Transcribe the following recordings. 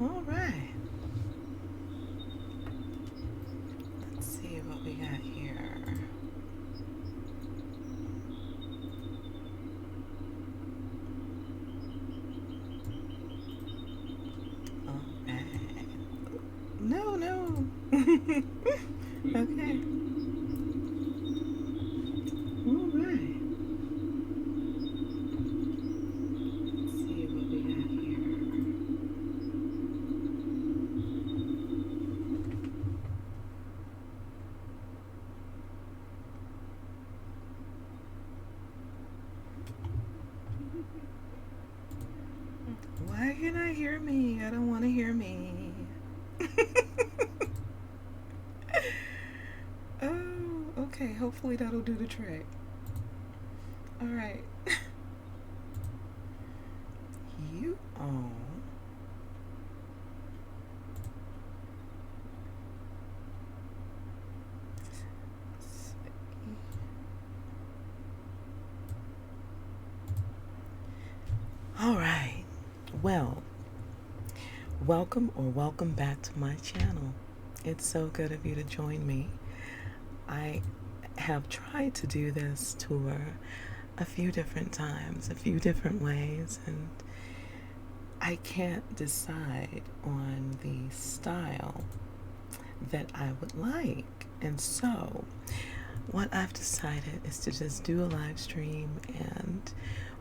All right. Let's see what we got here. All right. No, no. Okay. All right. Let's see what we got here. Why can I hear me? I don't want to hear me. Oh, okay. Hopefully that'll do the trick. All right. You own. All right. Well, welcome back to my channel. It's so good of you to join me. I have tried to do this tour a few different times, a few different ways, and I can't decide on the style that I would like. And so, what I've decided is to just do a live stream and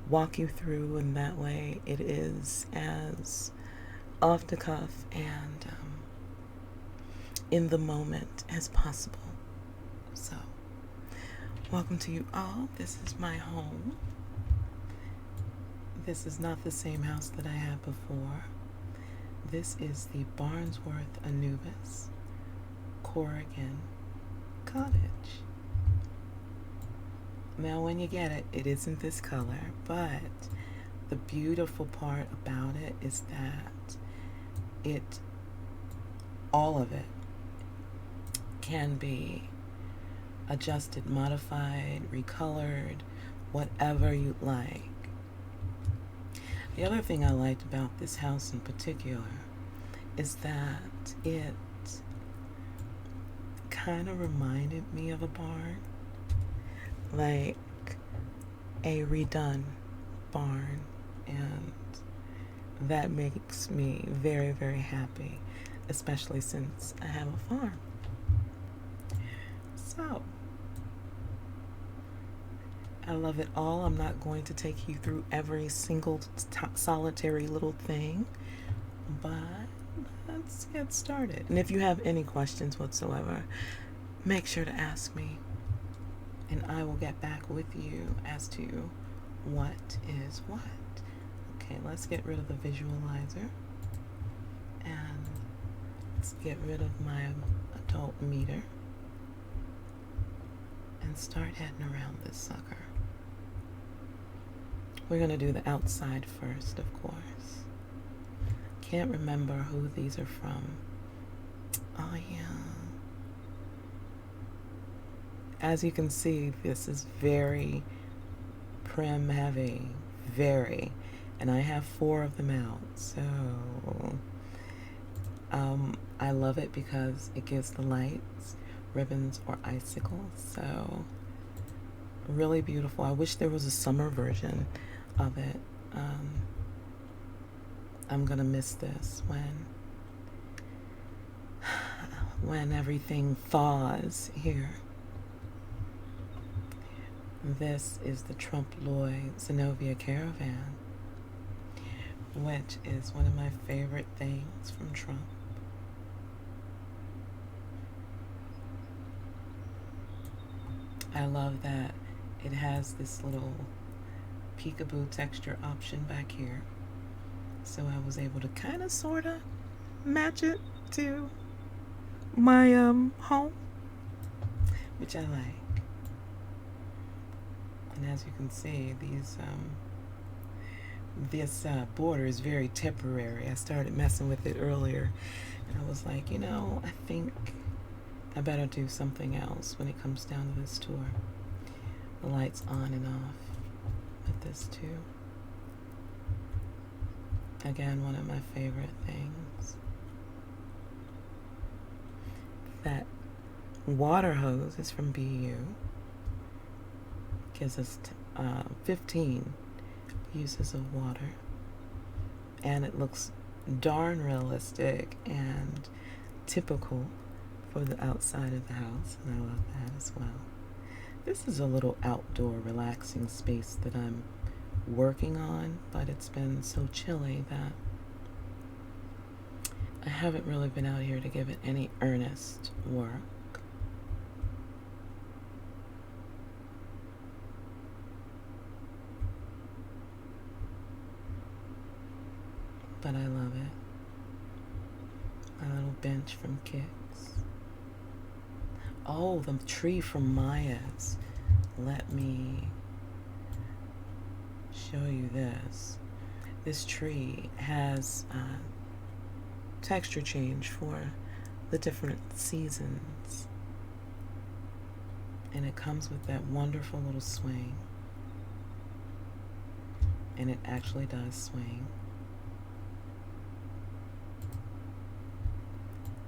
walk you through, and that way it is as off the cuff and in the moment as possible. So, welcome to you all. This is my home. This is not the same house that I had before. This is the Barnsworth Anubis Corrigan Cottage. Now, when you get it, it isn't this color, but the beautiful part about it is that all of it can be adjusted, modified, recolored, whatever you'd like. The other thing I liked about this house in particular is that it kind of reminded me of a barn, like a redone barn, and that makes me very, very happy, especially since I have a farm. So, I love it all. I'm not going to take you through every single solitary little thing, but let's get started. And if you have any questions whatsoever, make sure to ask me, and I will get back with you as to what is what. Okay, let's get rid of the visualizer, and let's get rid of my adult meter and start heading around this sucker. We're going to do the outside first, of course. Can't remember who these are from. Oh, yeah. As you can see, this is very prim heavy. Very. And I have 4 of them out. So, I love it because it gives the lights, ribbons, or icicles. So, really beautiful. I wish there was a summer version of it. I'm gonna miss this when everything thaws here. This is the Trompe l'oeil Zenobia Caravan, which is one of my favorite things from Trump. I love that it has this little peekaboo texture option back here. So I was able to kind of sort of match it to my home, which I like. And as you can see, this border is very temporary. I started messing with it earlier, and I was like, I think I better do something else when it comes down to this tour. The lights on and off with this too. Again, one of my favorite things. That water hose is from BU. Gives us 15 uses of water. And it looks darn realistic and typical for the outside of the house. And I love that as well. This is a little outdoor relaxing space that I'm working on, but it's been so chilly that I haven't really been out here to give it any earnest work. But I love it. My little bench from Kicks. Oh, the tree from Maya's. Let me show you this. This tree has texture change for the different seasons. And it comes with that wonderful little swing. And it actually does swing.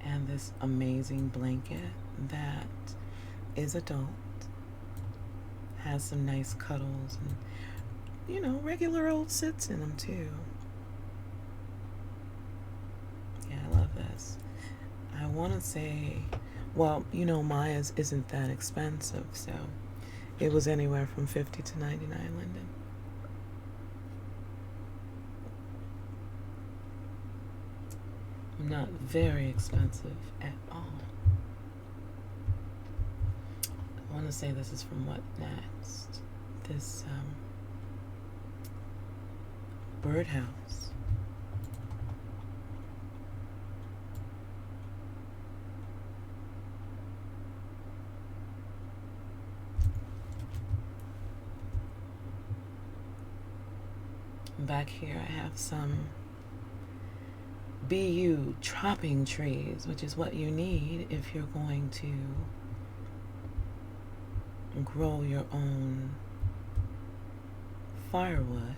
And this amazing blanket that is adult, has some nice cuddles and, you know, regular old sits in them too. Yeah, I love this. I want to say, well, you know, Maya's isn't that expensive, so it was anywhere from $50 to $99, Linden. Not very expensive at all. I want to say this is from What Next? This birdhouse. Back here I have some BU chopping trees, which is what you need if you're going to grow your own firewood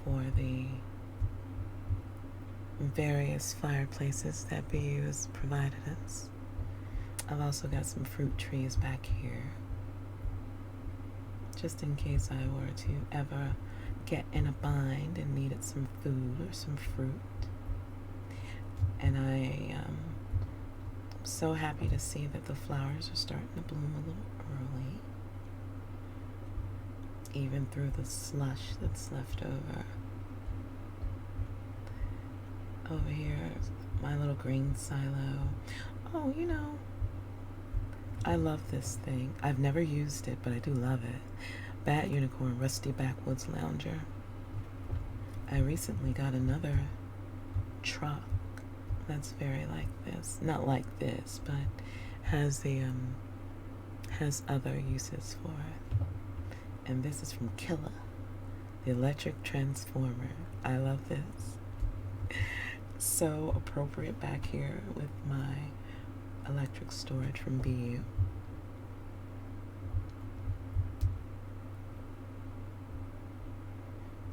for the various fireplaces that BU has provided us. I've also got some fruit trees back here, just in case I were to ever get in a bind and needed some food or some fruit. And I am so happy to see that the flowers are starting to bloom a little early, even through the slush that's left over. Over here, my little green silo. Oh, you know, I love this thing. I've never used it, but I do love it. Bat Unicorn Rusty Backwoods Lounger. I recently got another truck that's very like this. Not like this, but has the has other uses for it. And this is from Killa, the electric transformer. I love this. So appropriate back here with my electric storage from BU.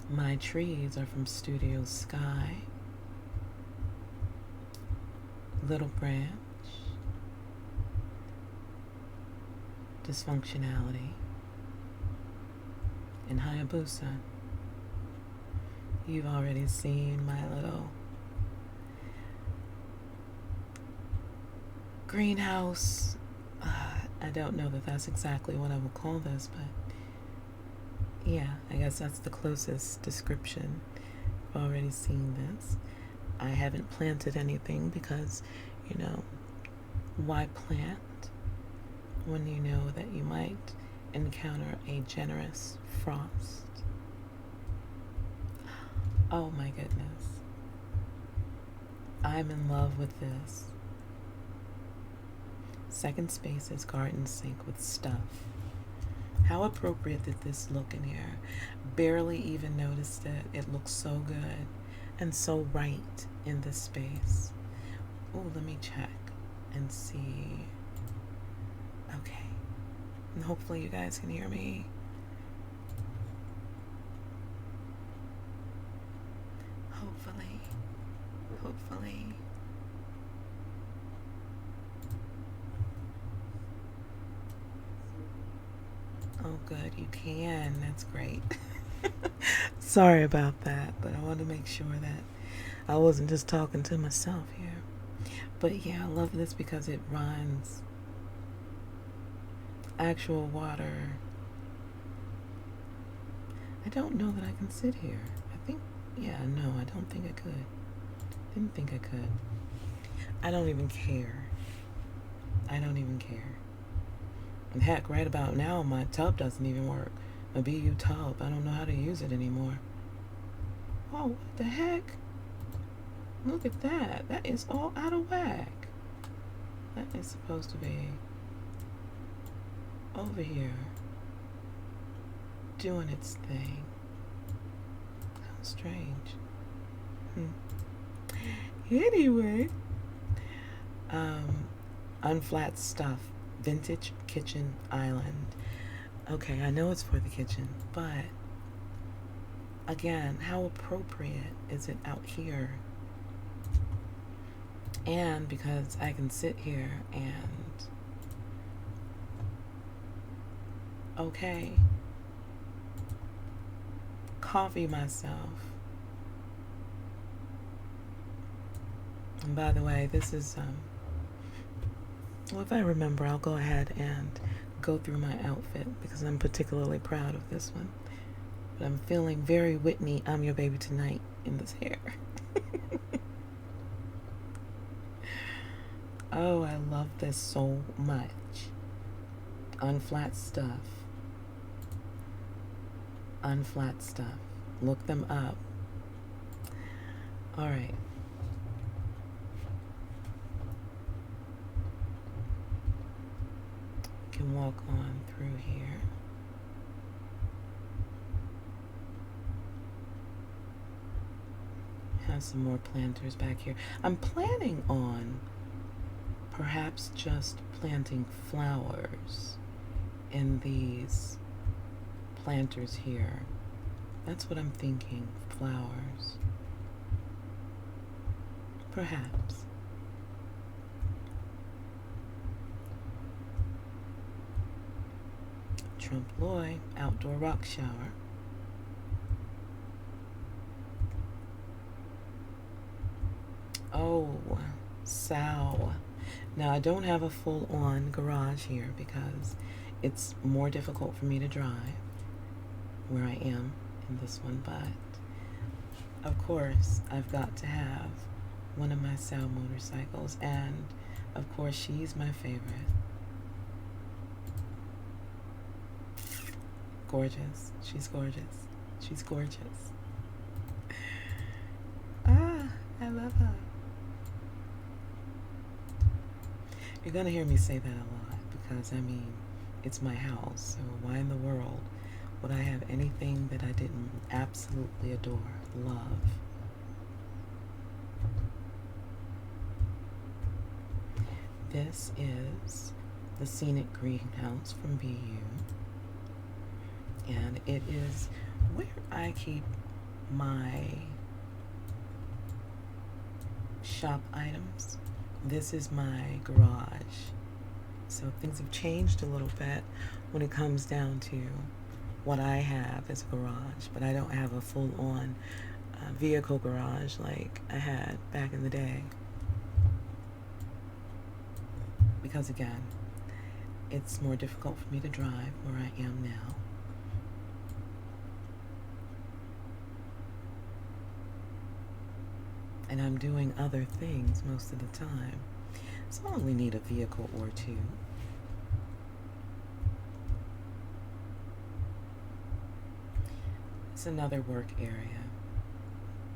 My trees are from Studio Sky, Little Branch, Dysfunctionality, and Hayabusa. You've already seen my little greenhouse. I don't know that that's exactly what I would call this, but yeah, I guess that's the closest description. I've already seen this. I haven't planted anything because, you know, why plant when you know that you might encounter a generous frost? Oh my goodness. I'm in love with this. Second space is garden sink with stuff. How appropriate did this look in here? Barely even noticed it. It looks so good and so right in this space. Oh, let me check and see. Okay. And hopefully you guys can hear me. Hopefully. Oh, good, you can. That's great. Sorry about that, but I wanted to make sure that I wasn't just talking to myself here. But yeah, I love this because it runs actual water. I don't know that I can sit here. No, I don't think I could. Didn't think I could. I don't even care. And heck, right about now, my tub doesn't even work. My BU tub. I don't know how to use it anymore. Oh, what the heck? Look at that. That is all out of whack. That is supposed to be over here doing its thing. How strange. Anyway, unflat stuff, vintage kitchen island. Okay, I know it's for the kitchen, but again, how appropriate is it out here? And because I can sit here and coffee myself. And by the way, this is well, if I remember, I'll go ahead and go through my outfit because I'm particularly proud of this one. But I'm feeling very Whitney, I'm your baby tonight in this hair. Oh, I love this so much. Unflat stuff. Look them up. All right. Can walk on through here. Have some more planters back here. I'm planning on perhaps just planting flowers in these planters here. That's what I'm thinking. Flowers. Perhaps. Trompe l'oeil, outdoor rock shower. Oh, sow. Now, I don't have a full-on garage here because it's more difficult for me to drive where I am in this one, but of course, I've got to have one of my sow motorcycles, and of course, she's my favorite. Gorgeous. She's gorgeous. She's gorgeous. I love her. You're gonna hear me say that a lot because, I mean, it's my house, so why in the world would I have anything that I didn't absolutely adore, love? This is the Scenic Greenhouse from BU, and it is where I keep my shop items. This is my garage. So things have changed a little bit when it comes down to what I have as a garage, but I don't have a full-on vehicle garage like I had back in the day. Because again, it's more difficult for me to drive where I am now. And I'm doing other things most of the time. So I only need a vehicle or two. It's another work area.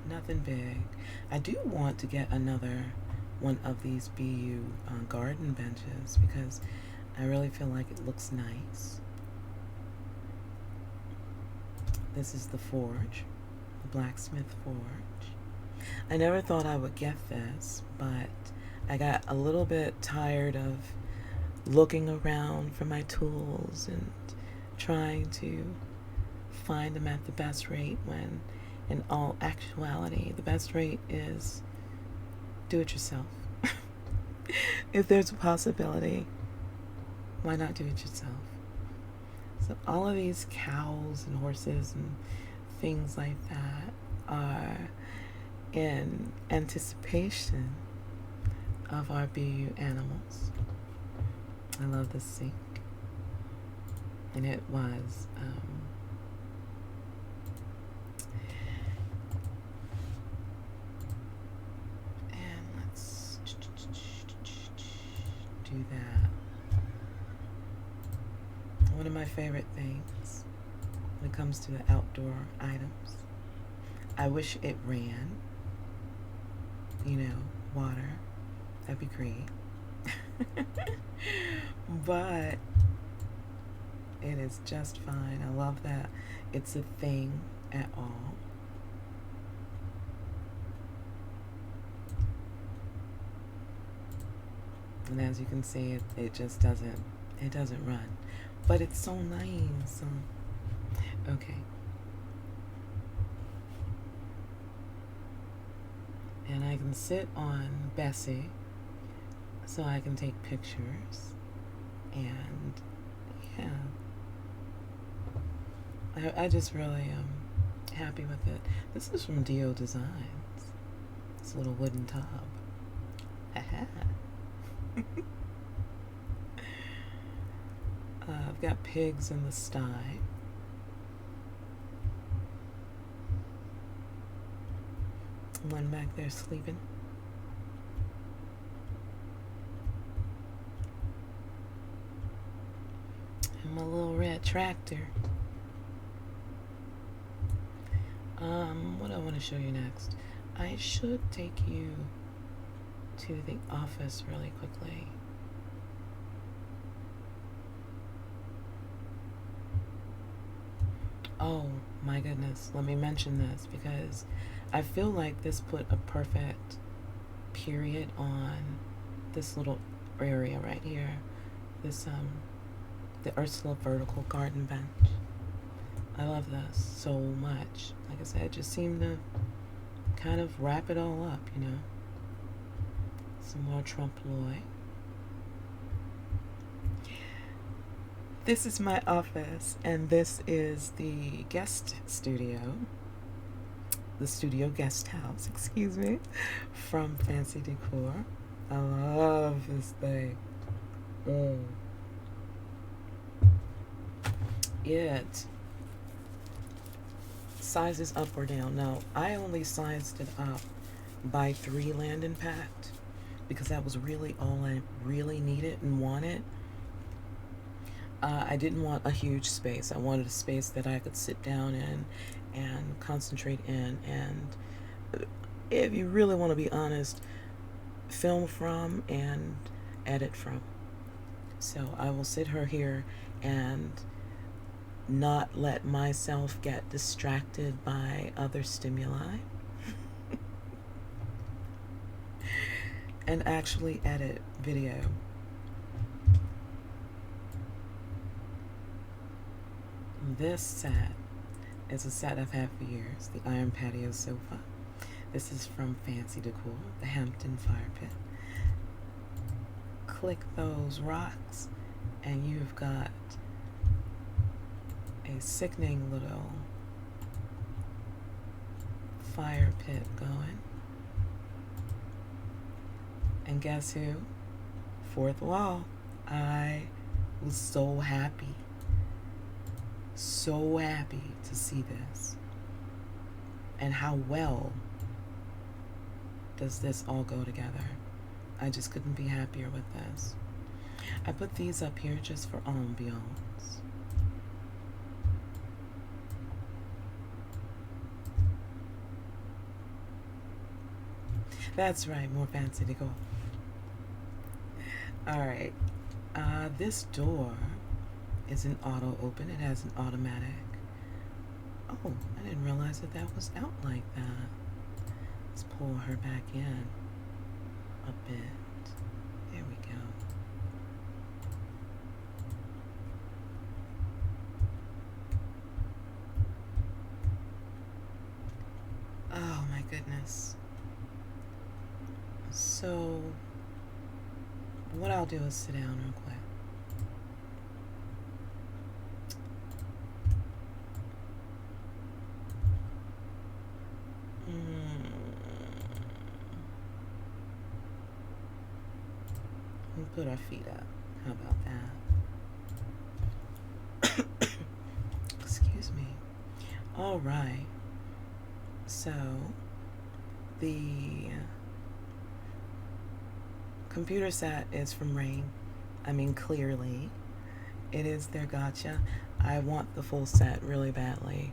Nothing big. I do want to get another one of these BU garden benches because I really feel like it looks nice. This is the forge, the blacksmith forge. I never thought I would get this, but I got a little bit tired of looking around for my tools and trying to find them at the best rate when in all actuality, the best rate is do it yourself. If there's a possibility, why not do it yourself? So all of these cows and horses and things like that are in anticipation of our BU animals. I love this sink. And it was and let's do that. One of my favorite things when it comes to the outdoor items. I wish it ran, water. That'd be great. But it is just fine. I love that it's a thing at all. And as you can see, it just doesn't run. But it's so nice. Okay. And I can sit on Bessie so I can take pictures. And yeah, I just really am happy with it. This is from Dio Designs. This little wooden tub. I've got pigs in the sty. One back there sleeping. And my little red tractor. What I want to show you next. I should take you to the office really quickly. Oh my goodness, let me mention this because I feel like this put a perfect period on this little area right here. This the Ursula vertical garden bench. I love this so much. Like I said, it just seemed to kind of wrap it all up, Some more trompe l'oeil. This is my office, and this is the guest studio, the studio guest house, excuse me, from Fancy Decor. I love this thing. It sizes up or down. Now, I only sized it up by 3 Landon packed because that was really all I really needed and wanted. I didn't want a huge space. I wanted a space that I could sit down in and concentrate in, and if you really want to be honest, film from and edit from. So I will sit her here and not let myself get distracted by other stimuli and actually edit video. This set is a set I've had for years, the iron patio sofa. This is from Fancy Decor, the Hampton Fire Pit. Click those rocks and you've got a sickening little fire pit going. And guess who? Fourth wall. I was so happy to see this. And how well does this all go together? I just couldn't be happier with this. I put these up here just for ambiance. That's right, more Fancy Decor. Alright, this door is an auto open. It has an automatic. Oh, I didn't realize that was out like that. Let's pull her back in a bit. There we go. this. So what I'll do is sit down real quick. We'll put our feet up. How about that? Excuse me. All right. So the computer set is from Rain. I mean, clearly, it is their gotcha. I want the full set really badly,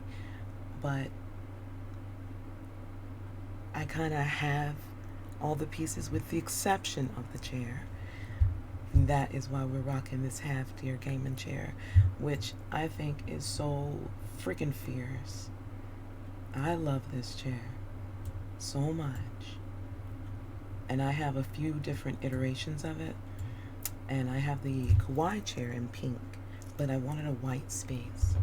but I kind of have all the pieces with the exception of the chair. That is why we're rocking this half-tier gaming chair, which I think is so freaking fierce. I love this chair so much. And I have a few different iterations of it. And I have the kawaii chair in pink, but I wanted a white space.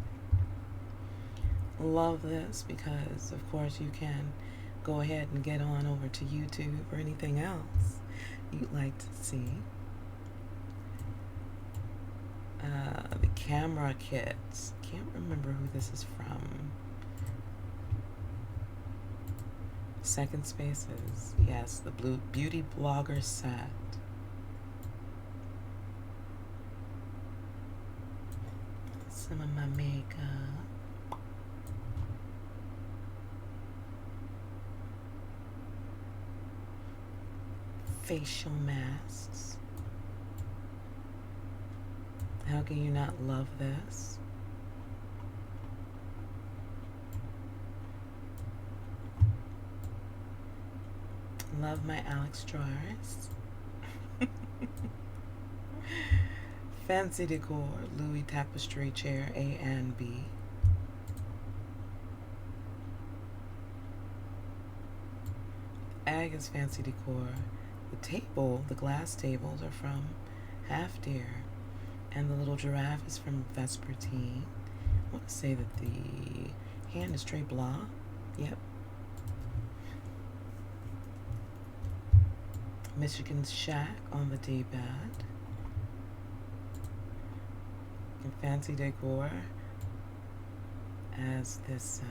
Love this because, of course, you can go ahead and get on over to YouTube or anything else you'd like to see. The camera kits. Can't remember who this is from. Second Spaces. Yes, the Blue Beauty Blogger set. Some of my makeup. Facial masks. How can you not love this? Love my Alex drawers. Fancy Decor, Louis Tapestry chair A and B. Agnes Fancy Decor. The table, the glass tables are from Half Deer. And the little giraffe is from Vespertine. I want to say that the hand is Trey Blanc. Yep. Michigan's Shack on the D-pad. And Fancy Decor as this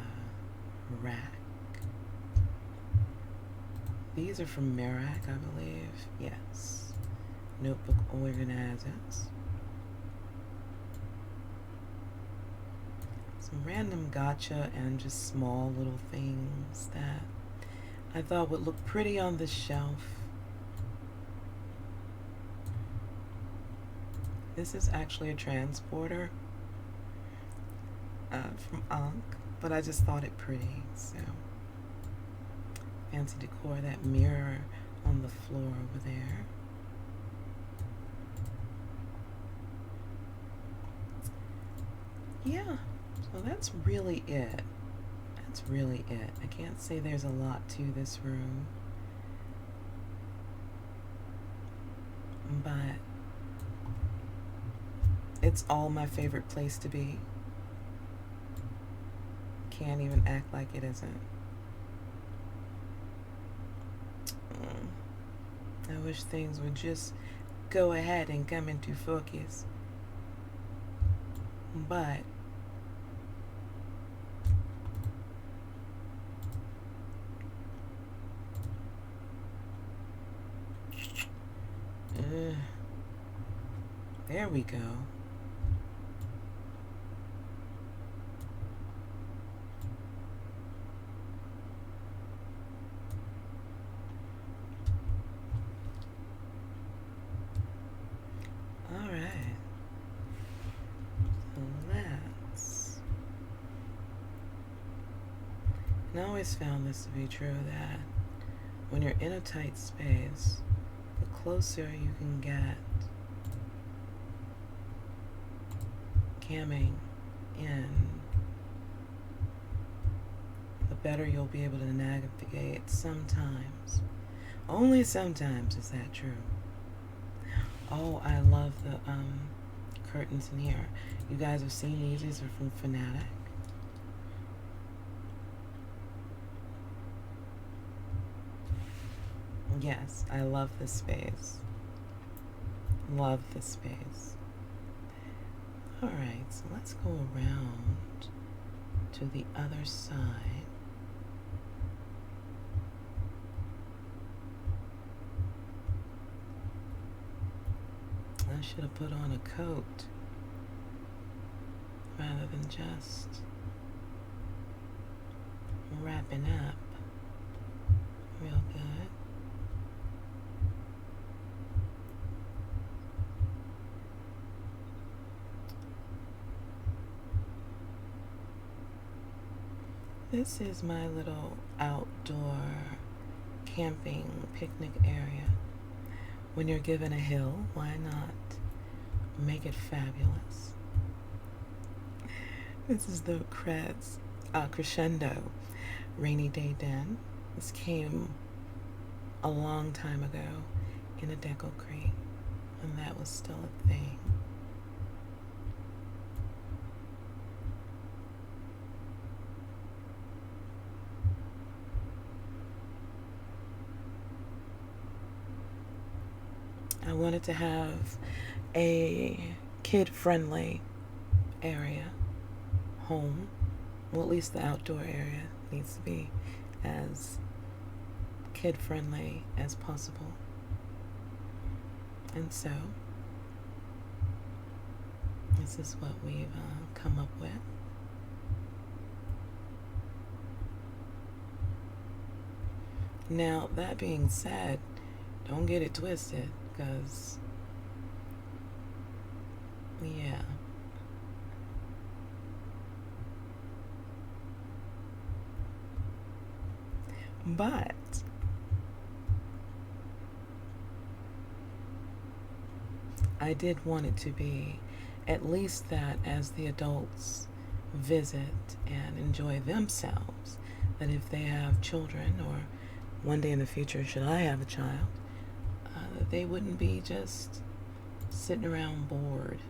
rack. These are from Merak, I believe. Yes. Notebook organizers. Some random gotcha and just small little things that I thought would look pretty on the shelf. This is actually a transporter from Ankh, but I just thought it pretty, so. Fancy Decor, that mirror on the floor over there. Yeah, so that's really it. That's really it. I can't say there's a lot to this room, but it's all my favorite place to be. Can't even act like it isn't. I wish things would just go ahead and come into focus. But there we go. I always found this to be true, that when you're in a tight space, the closer you can get camming in, the better you'll be able to navigate sometimes. Only sometimes is that true. Oh, I love the curtains in here. You guys have seen these. These are from Fanatic. Yes, I love this space. Love this space. Alright, so let's go around to the other side. I should have put on a coat rather than just wrapping up real good. This is my little outdoor camping picnic area. When you're given a hill, why not make it fabulous? This is the Crescendo Rainy Day Den. This came a long time ago in a deco crate, and that was still a thing. I wanted to have a kid-friendly area, home. Well, at least the outdoor area needs to be as kid-friendly as possible. And so, this is what we've come up with. Now, that being said, don't get it twisted, because, yeah. But I did want it to be at least that as the adults visit and enjoy themselves, that if they have children, or one day in the future, should I have a child, that they wouldn't be just sitting around bored.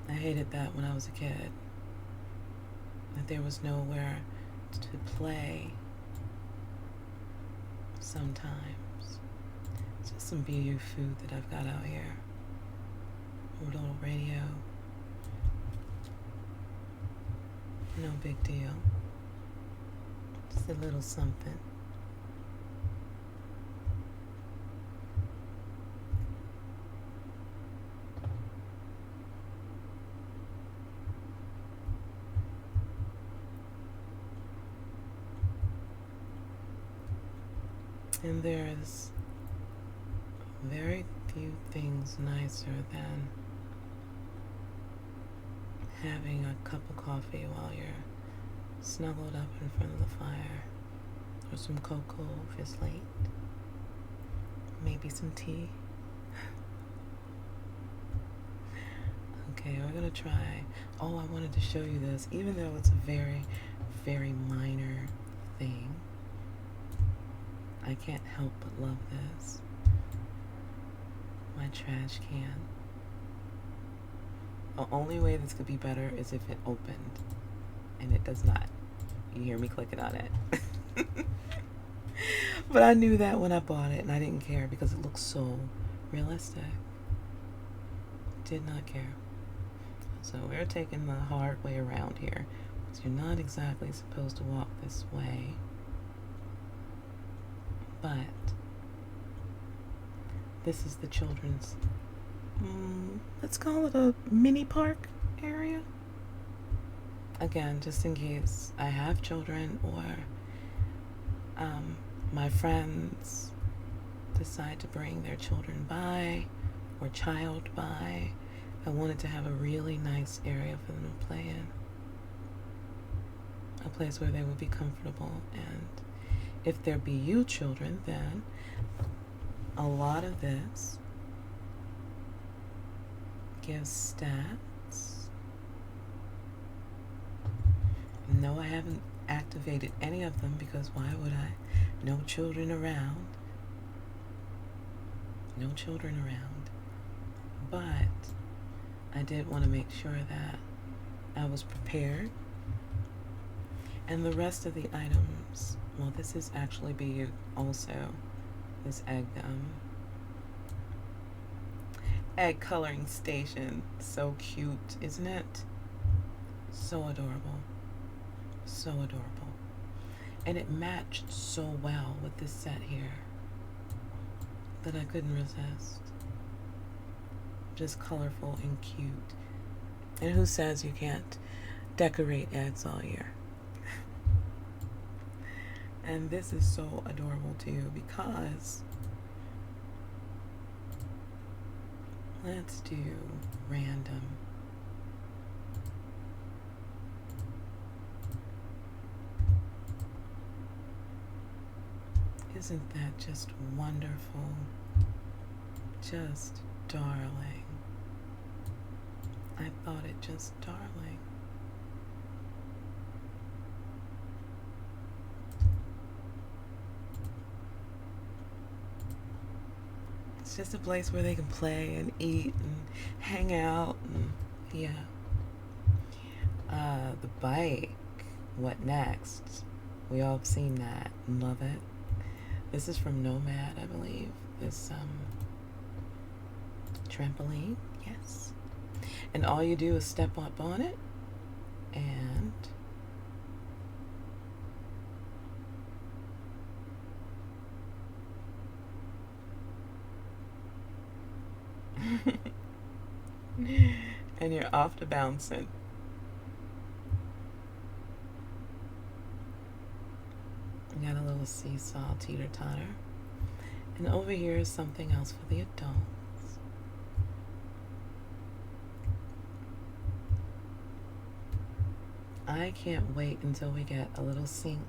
I hated that when I was a kid, that there was nowhere to play sometimes. It's just some BU food that I've got out here. A little radio. No big deal. Just a little something. And there's very few things nicer than having a cup of coffee while you're snuggled up in front of the fire, or some cocoa if it's late, maybe some tea. Okay, we're gonna try. Oh, I wanted to show you this, even though it's a very, very minor thing. I can't help but love this. My trash can. The only way this could be better is if it opened, and it does not. You hear me clicking on it. But I knew that when I bought it, and I didn't care because it looks so realistic. Did not care. So we're taking the hard way around here. So you're not exactly supposed to walk this way. But this is the children's, let's call it a mini park area. Again, just in case I have children, or my friends decide to bring their children by, or child by. I wanted to have a really nice area for them to play in. A place where they would be comfortable, and if there be you children, then a lot of this gives stats. No, I haven't activated any of them, because why would I? No children around. No children around. But I did want to make sure that I was prepared. And the rest of the items, well, this is actually be also this egg coloring station. So cute, isn't it? So adorable. So adorable. And it matched so well with this set here that I couldn't resist. Just colorful and cute. And who says you can't decorate eggs all year? And this is so adorable too, because let's do random. Isn't that just wonderful? Just darling. I thought it just darling. It's just a place where they can play and eat and hang out and yeah. The bike. What next? We all have seen that and love it. This is from Nomad, I believe. This trampoline, yes. And all you do is step up on it and and you're off to bouncing. You got a little seesaw teeter-totter. And over here is something else for the adults. I can't wait until we get a little sink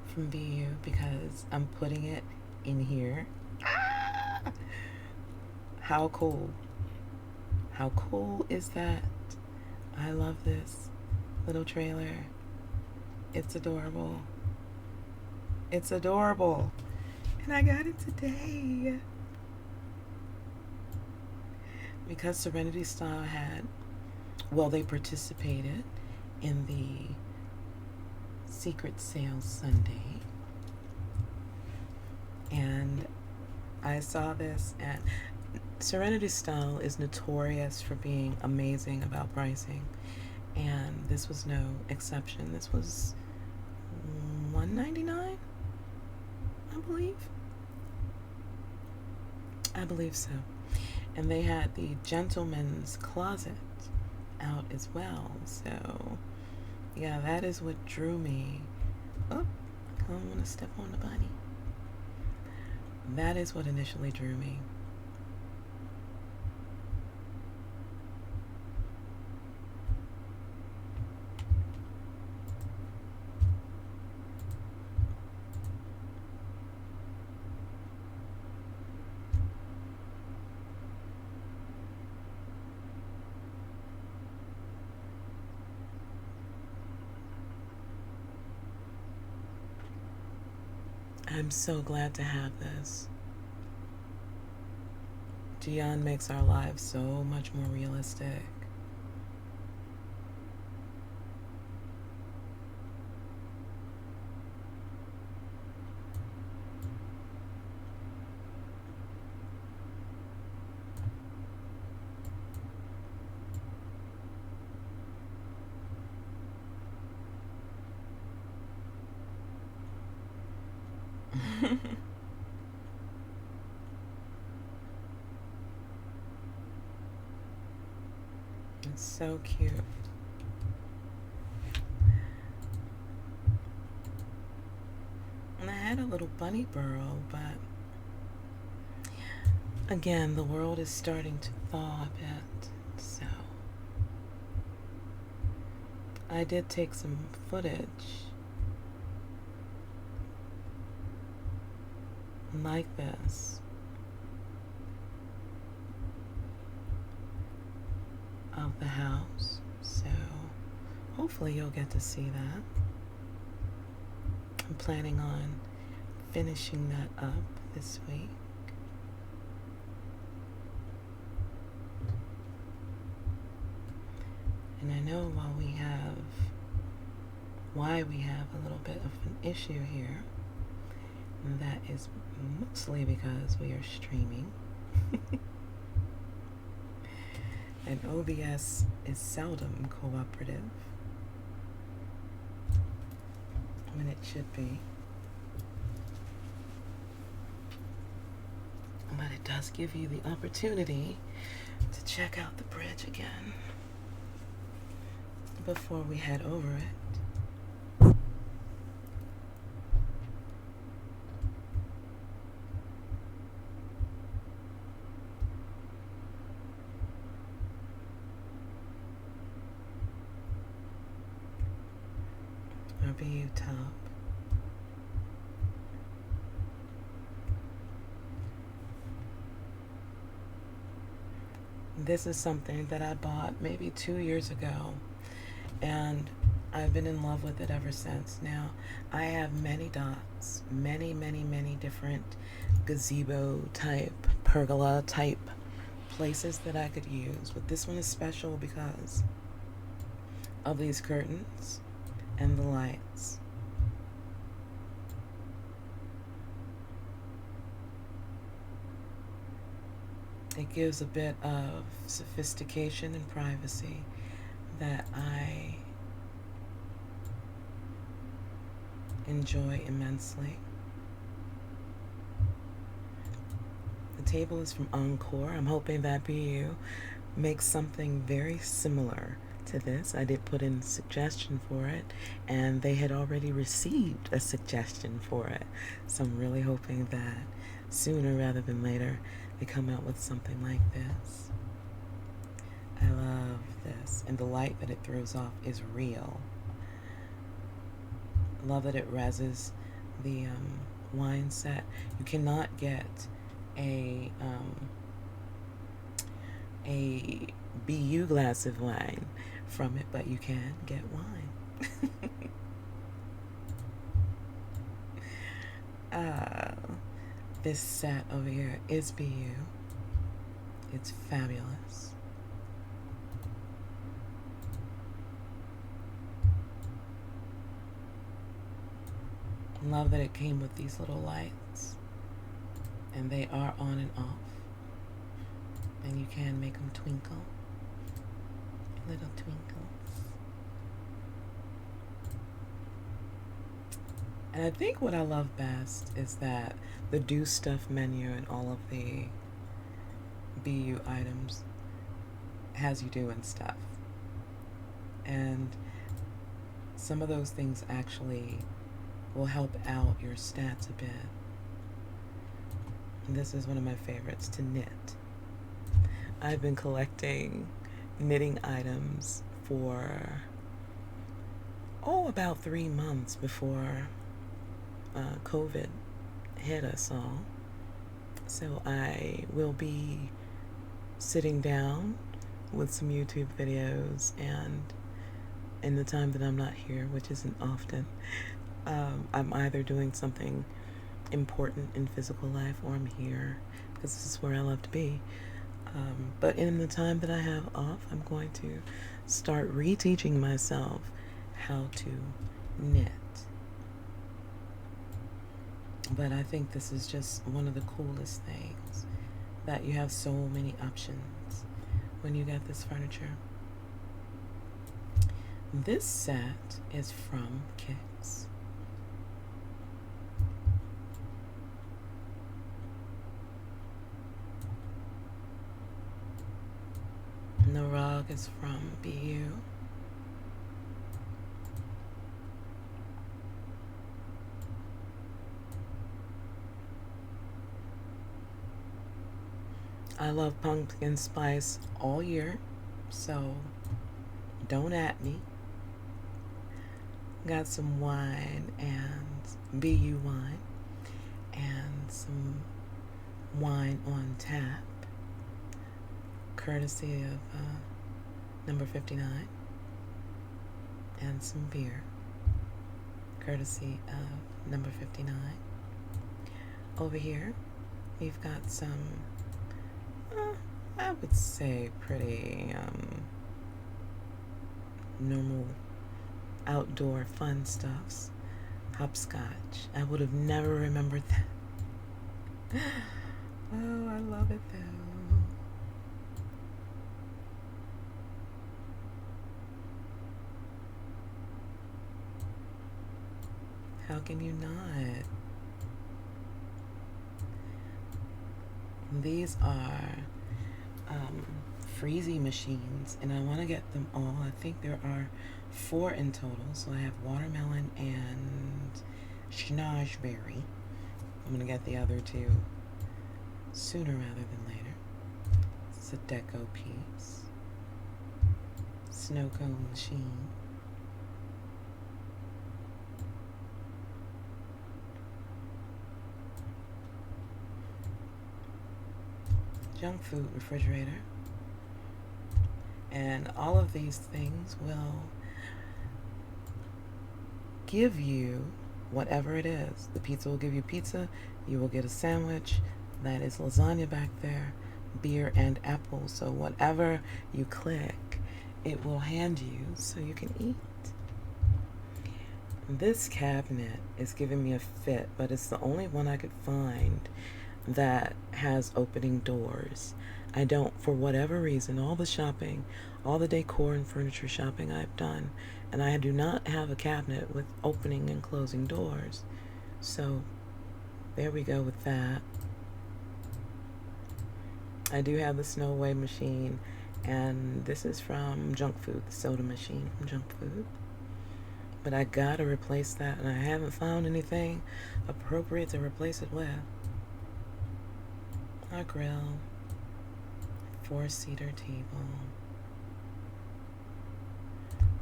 from BU because I'm putting it in here. Ah! How cool. How cool is that? I love this little trailer. It's adorable. It's adorable. And I got it today. Because Serenity Style had, well, they participated in the Secret Sale Sunday. And I saw this, and Serenity Style is notorious for being amazing about pricing. And this was no exception. This was $1.99, I believe. I believe so. And they had the gentleman's closet out as well. So, yeah, that is what drew me. Oh, I don't want to step on the bunny. That is what initially drew me. I'm so glad to have this. Gian makes our lives so much more realistic. It's so cute. And I had a little bunny burrow, but again, the world is starting to thaw a bit, so I did take some footage like this of the house, so hopefully you'll get to see that. I'm planning on finishing that up this week. And I know while we have why we have a little bit of an issue here. And that is mostly because we are streaming. And OBS is seldom cooperative when it should be. But it does give you the opportunity to check out the bridge again before we head over it. Our BU top. This is something that I bought maybe 2 years ago, and I've been in love with it ever since. Now, I have many dots, many different gazebo type, pergola type places that I could use, but this one is special because of these curtains and the lights. It gives a bit of sophistication and privacy that I enjoy immensely. The table is from Encore. I'm hoping that BU makes something very similar to this. I did put in a suggestion for it, and they had already received a suggestion for it. So I'm really hoping that sooner rather than later they come out with something like this. I love this, and the light that it throws off is real. Love that it reses the wine set. You cannot get a BU glass of wine from it, but you can get wine. This set over here is BU. It's fabulous. Love that it came with these little lights, and they are on and off, and you can make them twinkle, little twinkles. And I think what I love best is that the do stuff menu and all of the BU items has you doing stuff, and some of those things actually will help out your stats a bit. And this is one of my favorites, to knit. I've been collecting knitting items for about 3 months before COVID hit us all. So I will be sitting down with some YouTube videos, and in the time that I'm not here, which isn't often, I'm either doing something important in physical life or I'm here because this is where I love to be. But in the time that I have off, I'm going to start reteaching myself how to knit. But I think this is just one of the coolest things, that you have so many options when you get this furniture. This set is from Kicks. And the rug is from BU. I love pumpkin spice all year, so don't at me. Got some wine and BU wine and some wine on tap, courtesy of number 59, and some beer, courtesy of number 59. Over here, we've got some, I would say pretty normal outdoor fun stuffs. Hopscotch. I would have never remembered that. Oh, I love it though. How can you not? These are freezy machines, and I want to get them all. I think there are 4 in total. So I have watermelon and schnozberry. I'm gonna get the other 2 sooner rather than later. It's a deco piece. Snow cone machine. Junk food refrigerator. And all of these things will give you whatever it is. The pizza will give you pizza. You will get a sandwich. That is lasagna back there. Beer and apples. So whatever you click, it will hand you so you can eat. This cabinet is giving me a fit, but it's the only one I could find that has opening doors. I don't, for whatever reason, all the shopping, all the decor and furniture shopping I've done, and I do not have a cabinet with opening and closing doors. So there we go with that. I do have the snow away machine, and this is from junk food, the soda machine from junk food. But I gotta replace that, and I haven't found anything appropriate to replace it with. Our grill, 4-seater table.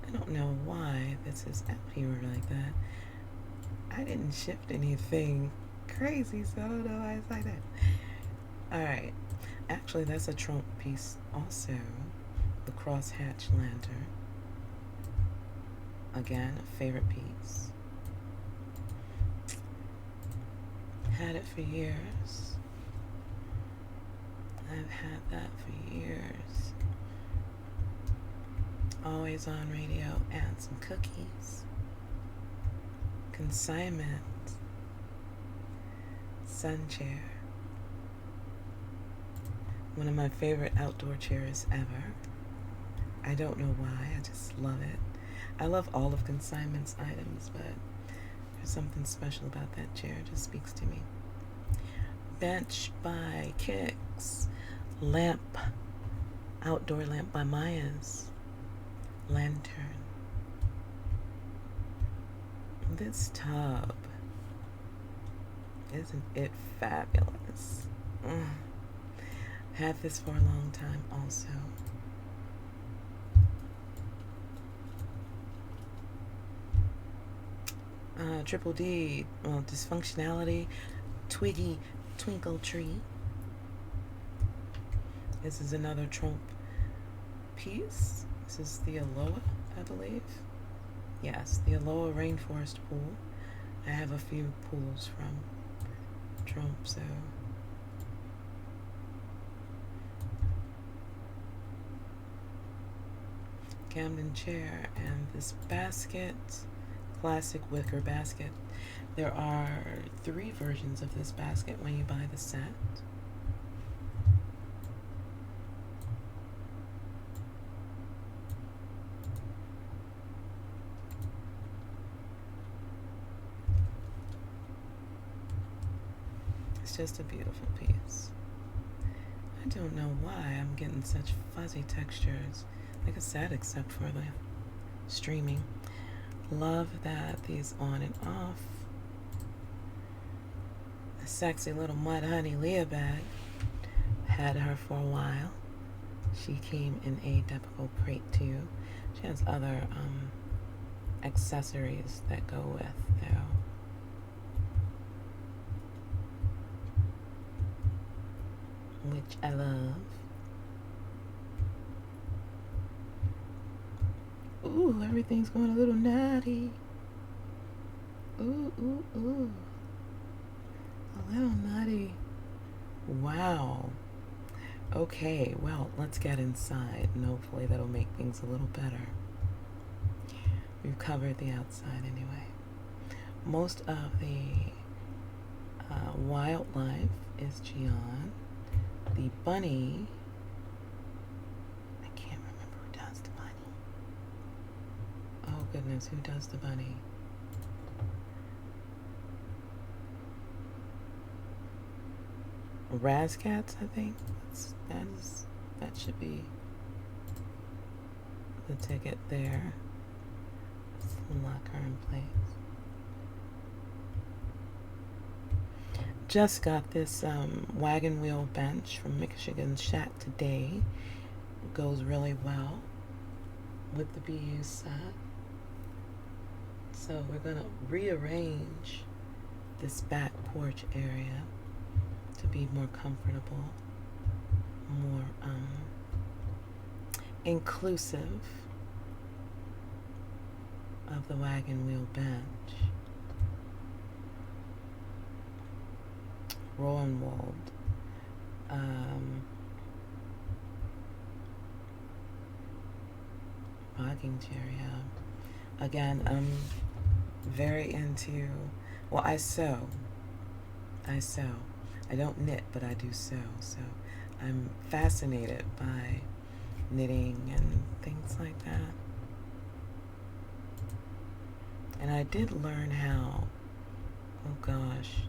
I don't know why this is out here like that. I didn't shift anything crazy, so I don't know why it's like that. Alright, actually that's a trunk piece also. The crosshatch lantern. Again, a favorite piece. Had it for years. I've had that for years. Always on radio and some cookies. Consignment. Sun chair. One of my favorite outdoor chairs ever. I don't know why, I just love it. I love all of Consignment's items, but there's something special about that chair. It just speaks to me. Bench by Kicks. Lamp. Outdoor lamp by Maya's. Lantern. This tub. Isn't it fabulous? Had this for a long time also. Triple D, dysfunctionality, Twiggy Twinkle Tree. This is another trunk piece. This is the Aloha, I believe. Yes, the Aloha Rainforest Pool. I have a few pools from Trump, so. Camden chair and this basket. Classic wicker basket. There are 3 versions of this basket when you buy the set. It's just a beautiful piece. I don't know why I'm getting such fuzzy textures. Like I said, except for the streaming. Love that these on and off. A sexy little mud honey Leah bag. Had her for a while. She came in a Depakote crate too. She has other accessories that go with though. Which I love. Ooh, everything's going a little naughty. Ooh, ooh, ooh. A little naughty. Wow. Okay, well, let's get inside and hopefully that'll make things a little better. We've covered the outside anyway. Most of the wildlife is Gian. The bunny, I can't remember who does the bunny. Oh goodness, who does the bunny? Razcats, I think. That should be the ticket there. Let's lock her in place. Just got this wagon wheel bench from Michigan Shack today. It goes really well with the BU set. So we're gonna rearrange this back porch area to be more comfortable, more inclusive of the wagon wheel bench. Rowenwald. Rocking chair, yeah. Again, I'm very into, well, I sew. I don't knit, but I do sew. So I'm fascinated by knitting and things like that. And I did learn how, oh gosh,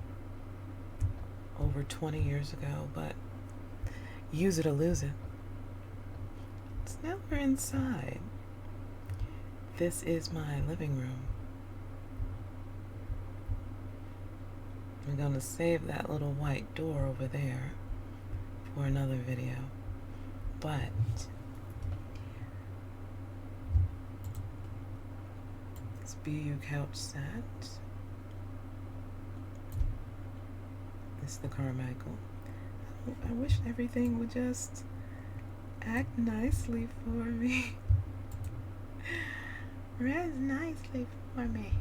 over 20 years ago, but use it or lose it. It's never inside. This is my living room. I'm going to save that little white door over there for another video. But this BU couch set. This is the Carmichael. I wish everything would just act nicely for me. Rest nicely for me.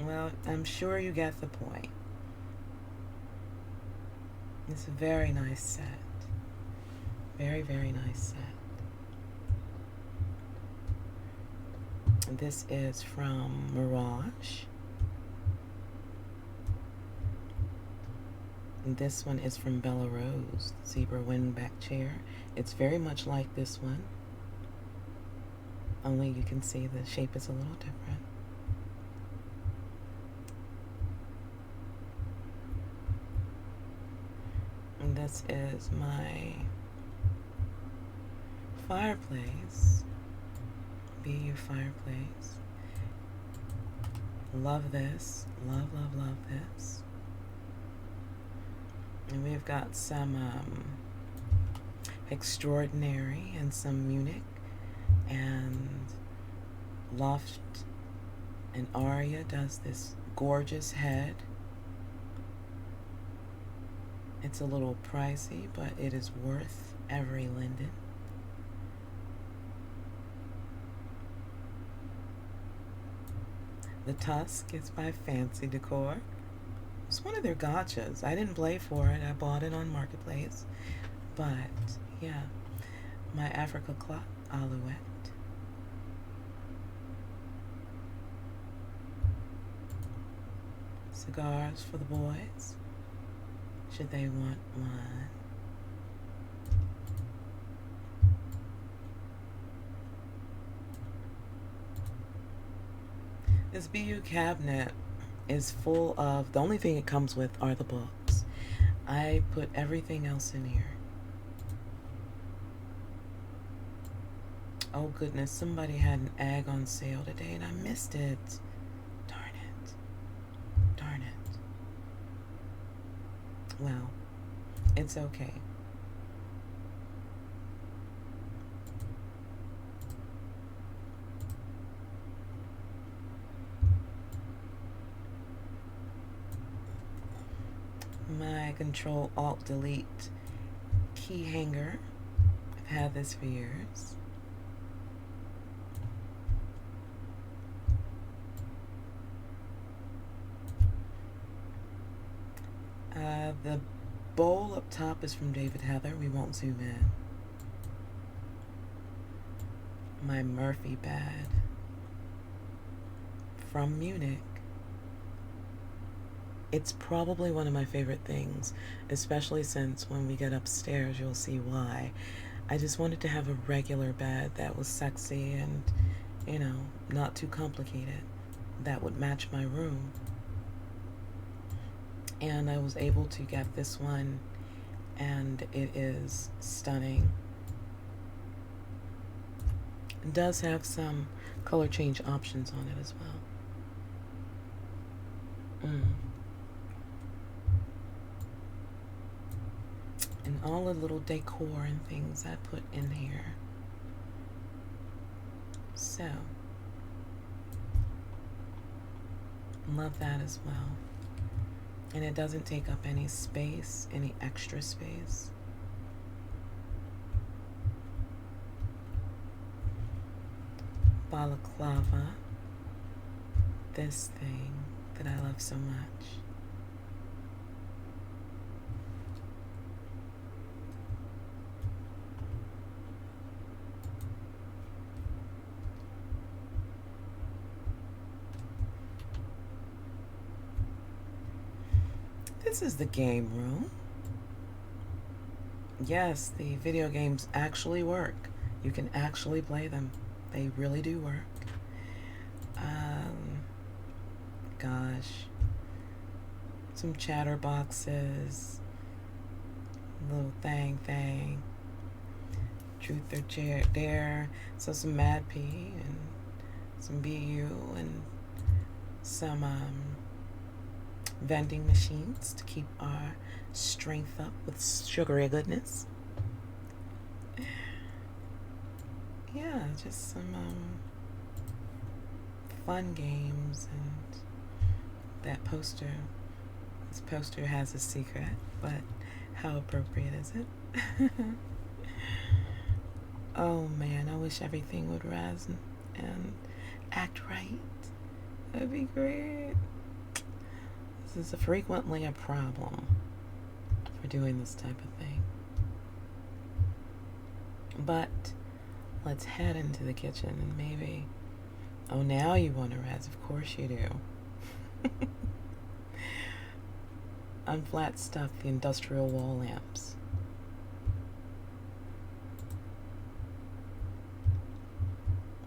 Well, I'm sure you get the point. It's a very nice set. Very, very nice set. This is from Mirage. And this one is from Bella Rose, Zebra Windback Chair. It's very much like this one, only you can see the shape is a little different. And this is my fireplace, BU fireplace. Love this, love, love, love this. And we've got some Extraordinary and some Munich and Loft, and Aria does this gorgeous head. It's a little pricey, but it is worth every linden. The Tusk is by Fancy Decor. It's one of their gotchas. I didn't play for it. I bought it on Marketplace. But, yeah. My Africa Clock Alouette. Cigars for the boys, should they want one. This BU cabinet is full of, the only thing it comes with are the books. I put everything else in here. Oh goodness, somebody had an egg on sale today and I missed it. Darn it. Darn it. Well, it's okay. My Control-Alt-Delete key hanger. I've had this for years. The bowl up top is from David Heather. We won't zoom in. My Murphy bed from Munich. It's probably one of my favorite things, especially since when we get upstairs, you'll see why. I just wanted to have a regular bed that was sexy and, you know, not too complicated, that would match my room. And I was able to get this one, and it is stunning. It does have some color change options on it as well. And all the little decor and things I put in here. So, love that as well. And it doesn't take up any space, any extra space. Balaclava, this thing that I love so much. This is the game room. Yes, the video games actually work. You can actually play them. They really do work. Gosh. Some chatterboxes. Little thing. Truth or Dare. So some Mad P and some BU and some vending machines to keep our strength up with sugary goodness. Yeah, just some fun games. And that poster, this poster has a secret, but how appropriate is it? Oh man, I wish everything would rise and act right. That'd be great. This is frequently a problem for doing this type of thing. But let's head into the kitchen and maybe... Oh, now you want to res. Of course you do. Unflat stuff, the industrial wall lamps.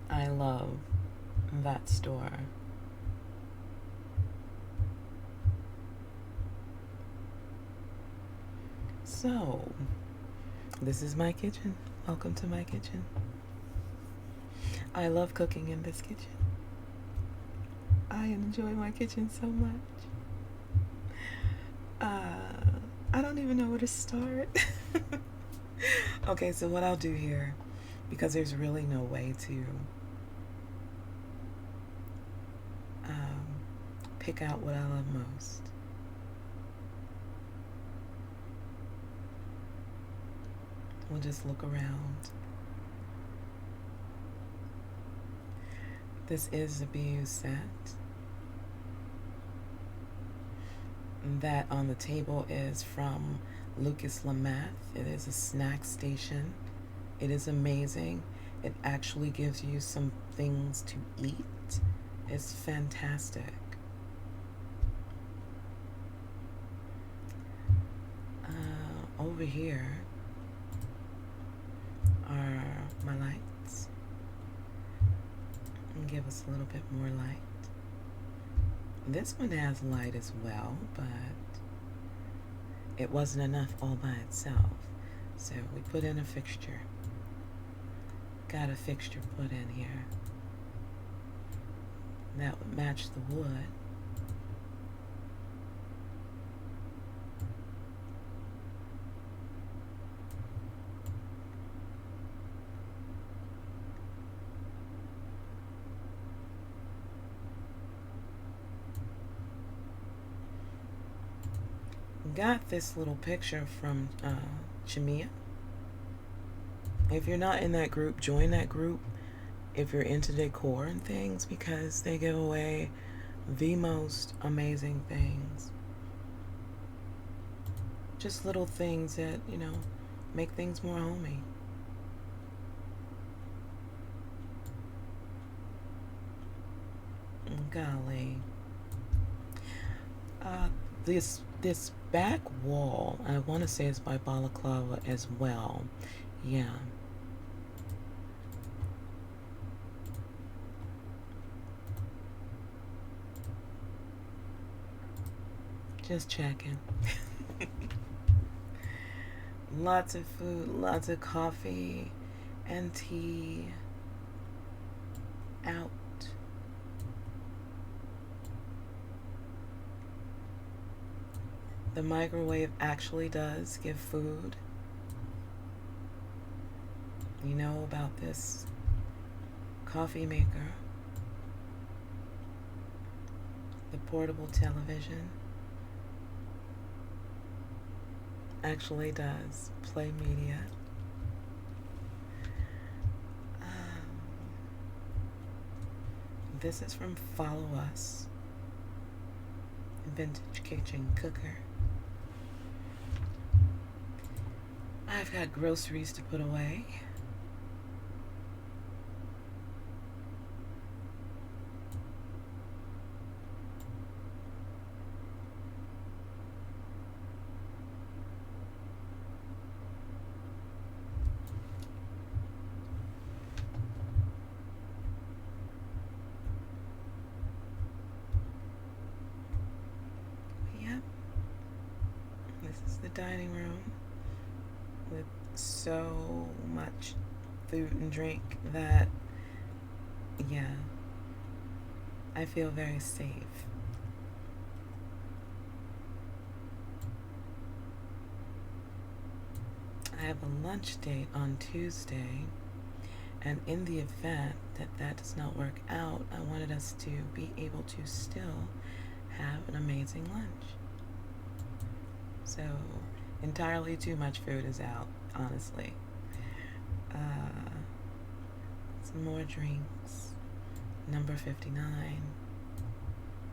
I love that store. So, this is my kitchen. Welcome to my kitchen. I love cooking in this kitchen. I enjoy my kitchen so much. I don't even know where to start. Okay, so what I'll do here, because there's really no way to pick out what I love most. We'll just look around. This is a BU set. That on the table is from Lucas Lamath. It is a snack station. It is amazing. It actually gives you some things to eat. It's fantastic. Over here are my lights. And give us a little bit more light. This one has light as well, but it wasn't enough all by itself. So we put in a fixture. Got a fixture put in here. That would match the wood. Got this little picture from Chimia. If you're not in that group, join that group if you're into decor and things, because they give away the most amazing things. Just little things that, make things more homey. Golly. Uh, this back wall, I want to say it's by Balaclava as well. Yeah. Just checking. Lots of food, lots of coffee and tea out. The microwave actually does give food. You know about this coffee maker, the portable television actually does play media. This is from Follow Us, vintage kitchen cooker. I've got groceries to put away. Yep, this is the dining room with so much food and drink that, yeah, I feel very safe. I have a lunch date on Tuesday, and in the event that that does not work out, I wanted us to be able to still have an amazing lunch. So, entirely too much food is out, honestly. Some more drinks. Number 59.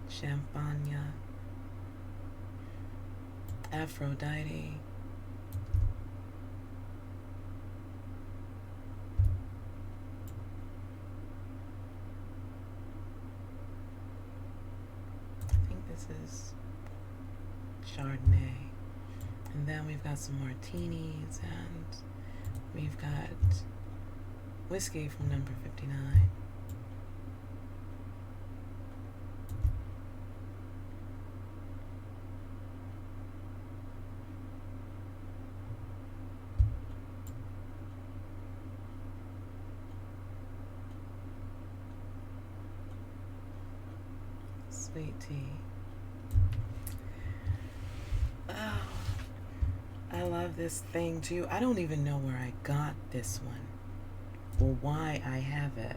Champagne. Aphrodite. I think this is Chardonnay. And then we've got some martinis, and we've got whiskey from number 59. Sweet tea. Oh, I love this thing too. I don't even know where I got this one or why I have it.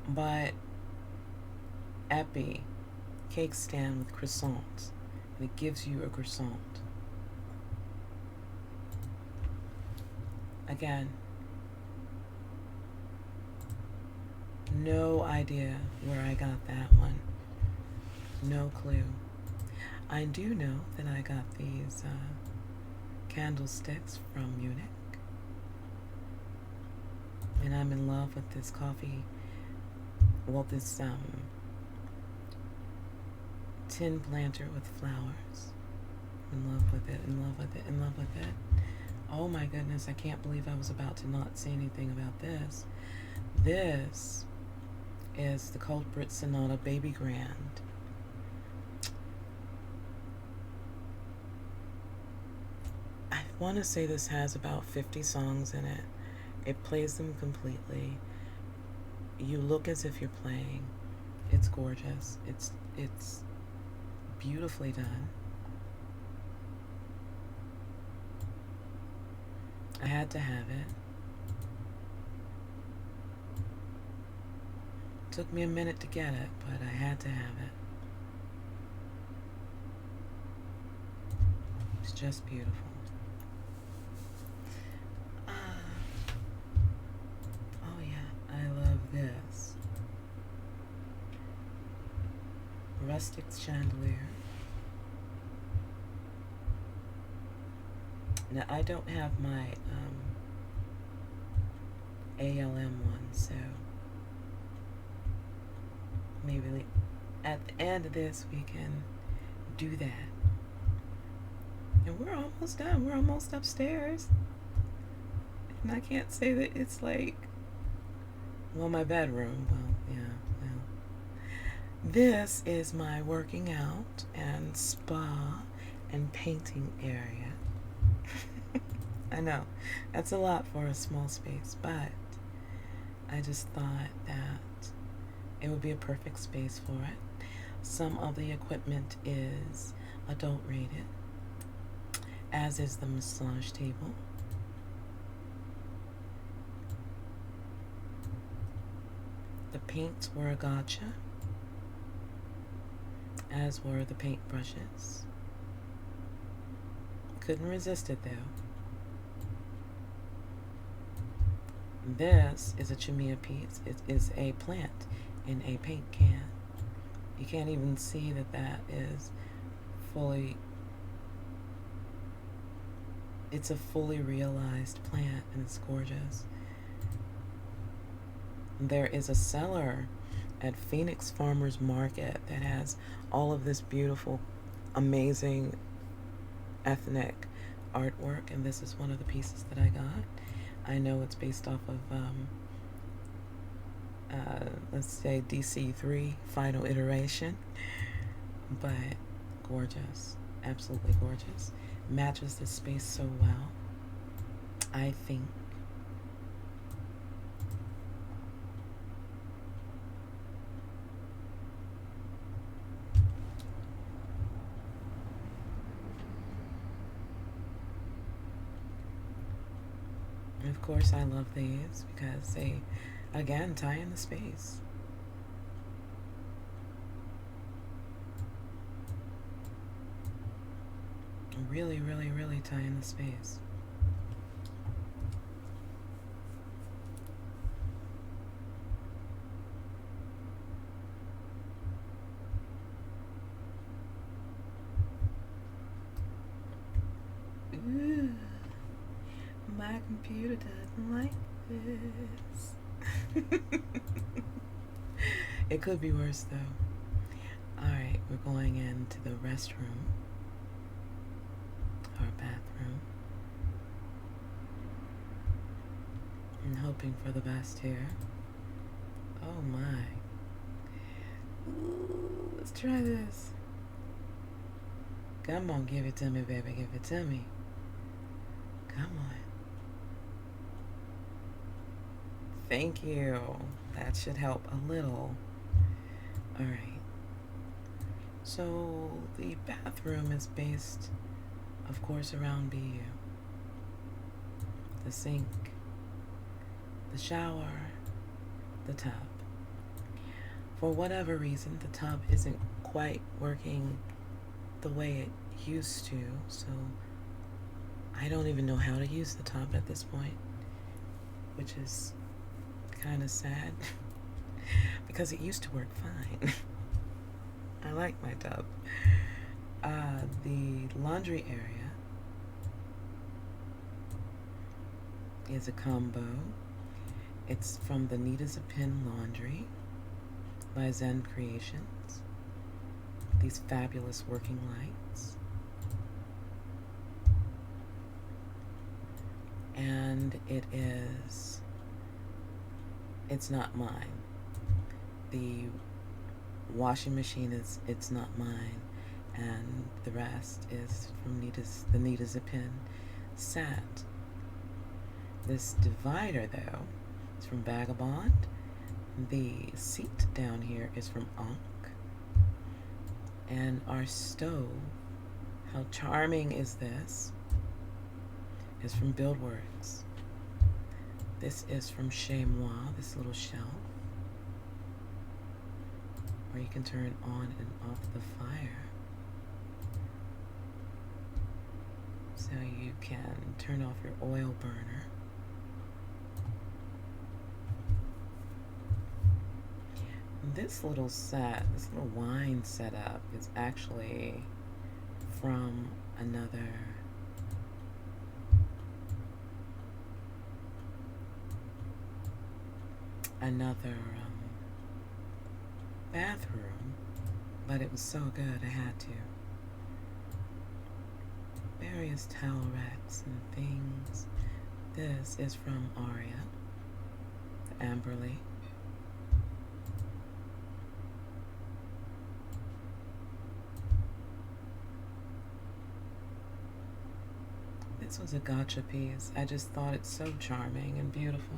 But Epi cake stand with croissants, and it gives you a croissant. Again, no idea where I got that one. No clue. I do know that I got these candlesticks from Munich. And I'm in love with this coffee. Well, this tin planter with flowers. In love with it, in love with it, in love with it. Oh my goodness, I can't believe I was about to not say anything about this. This is the Culprit Sonata Baby Grand. I want to say this has about 50 songs in it. It plays them completely. You look as if you're playing. It's gorgeous. It's beautifully done. I had to have it. Took me a minute to get it, but I had to have it. It's just beautiful. Oh yeah, I love this. Rustic chandelier. Now, I don't have my ALM one, so maybe at the end of this we can do that. And we're almost done. We're almost upstairs. And I can't say that it's like, well, my bedroom. Well, yeah, well. This is my working out and spa and painting area. I know, that's a lot for a small space, but I just thought that it would be a perfect space for it. Some of the equipment is adult rated, as is the massage table. The paints were a gotcha, as were the paintbrushes. Couldn't resist it though. This is a Chimia piece. It is a plant in a paint can. You can't even see that that is fully, it's a fully realized plant and it's gorgeous. There is a seller at Phoenix Farmers Market that has all of this beautiful, amazing ethnic artwork, and this is one of the pieces that I got. I know it's based off of, let's say DC3 final iteration, but gorgeous, absolutely gorgeous. Matches the space so well, I think. And of course, I love these because they, again, tie in the space. Really, really, really tie in the space. Ooh, my computer doesn't like this. It could be worse though. Alright, we're going into the restroom. Our bathroom. And hoping for the best here. Oh my. Ooh, let's try this. Come on, give it to me, baby. Give it to me. Come on. Thank you. That should help a little. Alright. So the bathroom is based, of course, around BU. The sink, the shower, the tub. For whatever reason, the tub isn't quite working the way it used to, so I don't even know how to use the tub at this point, which is kind of sad because it used to work fine. I like my tub. The laundry area is a combo. It's from the Neat as a Pin Laundry by Zen Creations. These fabulous working lights. And it's not mine. The washing machine it's not mine, and the rest is from the Neat as a Pin set. This divider though is from Vagabond. The seat down here is from Ankh. And our stove, how charming is this, is from Buildworks. This is from Chez Moi, this little shelf, where you can turn on and off the fire. So you can turn off your oil burner. This little set, this little wine setup is actually from another another bathroom, but it was so good I had to. Various towel racks and things. This is from Aria, the Amberley. This was a gotcha piece. I just thought it so charming and beautiful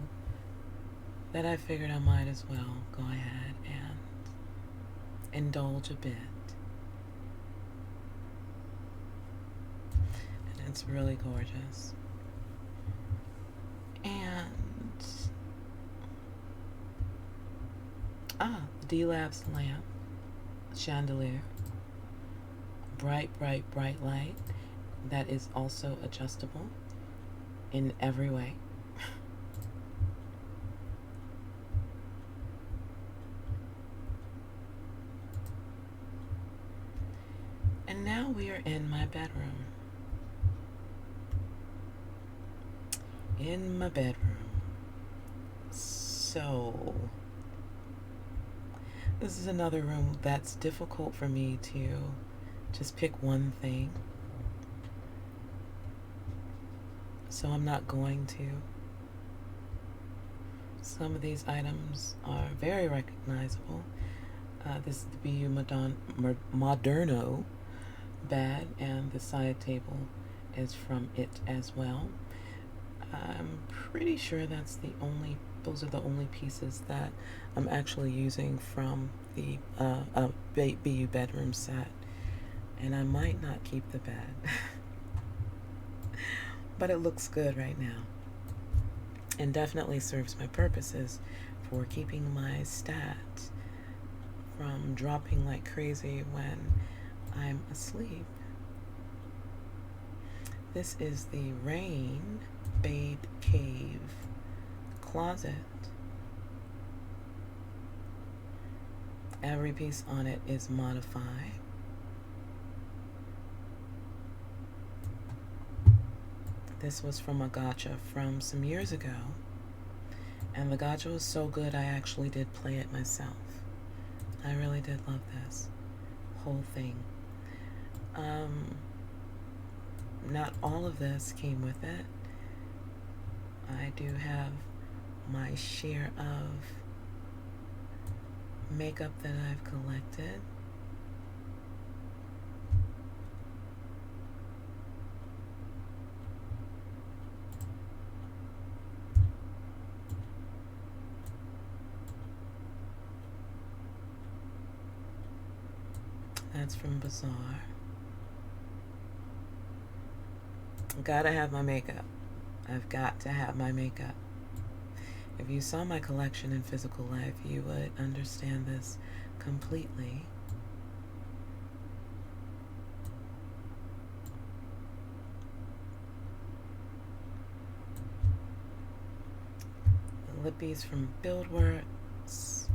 that I figured I might as well go ahead and indulge a bit. And it's really gorgeous. And D-Lab's lamp, chandelier, bright, bright, bright light that is also adjustable in every way. And now we are in my bedroom. In my bedroom. So, this is another room that's difficult for me to just pick one thing. So I'm not going to. Some of these items are very recognizable. This is the BU Moderno bed, and the side table is from it as well. I'm pretty sure those are the only pieces that I'm actually using from the BU bedroom set. And I might not keep the bed. But it looks good right now. And definitely serves my purposes for keeping my stat from dropping like crazy when I'm asleep. This is the Rain Bade Cave closet. Every piece on it is modified. This was from a gacha from some years ago, and the gacha was so good I actually did play it myself. I really did love this whole thing. Not all of this came with it. I do have my share of makeup that I've collected. That's from Bazaar. Gotta have my makeup. I've got to have my makeup. If you saw my collection in physical life, you would understand this completely. The lippies from Buildworks.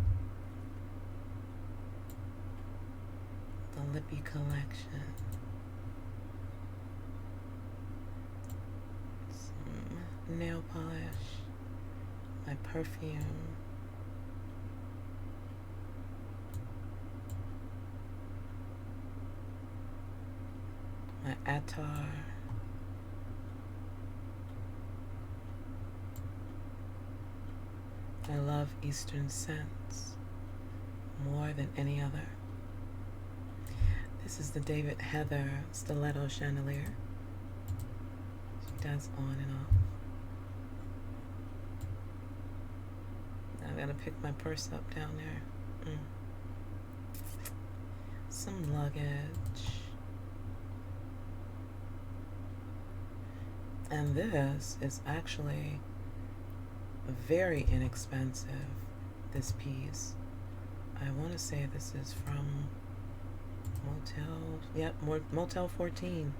The lippy collection. Some nail polish. My perfume. My attar. I love Eastern scents more than any other. This is the David Heather stiletto chandelier. She does on and off. I gotta pick my purse up down there. Some luggage. And this is actually very inexpensive, this piece. I want to say this is from Motel 14.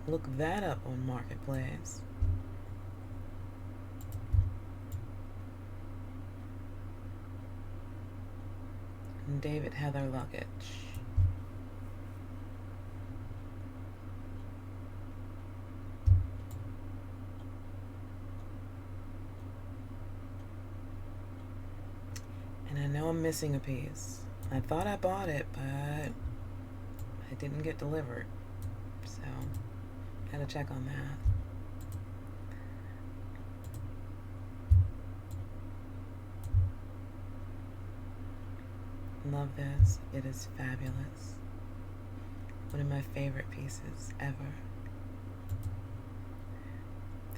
Look that up on Marketplace. And David Heather luggage. know I'm missing a piece. I thought I bought it, but it didn't get delivered. So, gotta check on that. Love this. It is fabulous. One of my favorite pieces ever.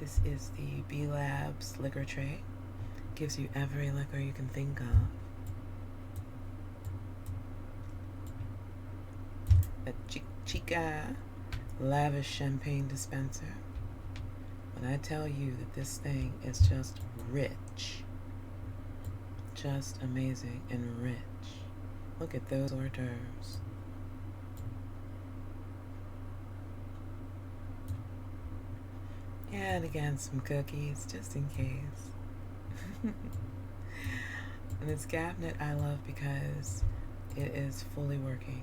This is the B Labs liquor tray. Gives you every liquor you can think of. A Chica lavish champagne dispenser. When I tell you that this thing is just rich, just amazing and rich. Look at those hors d'oeuvres. And again, some cookies, just in case. And this cabinet I love because it is fully working.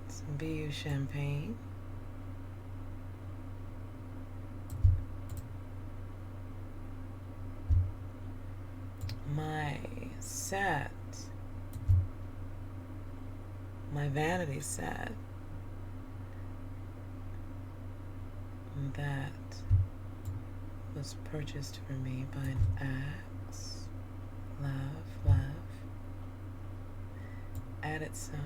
Some BU champagne. My set, my vanity set that was purchased for me by an ex. Love. Added some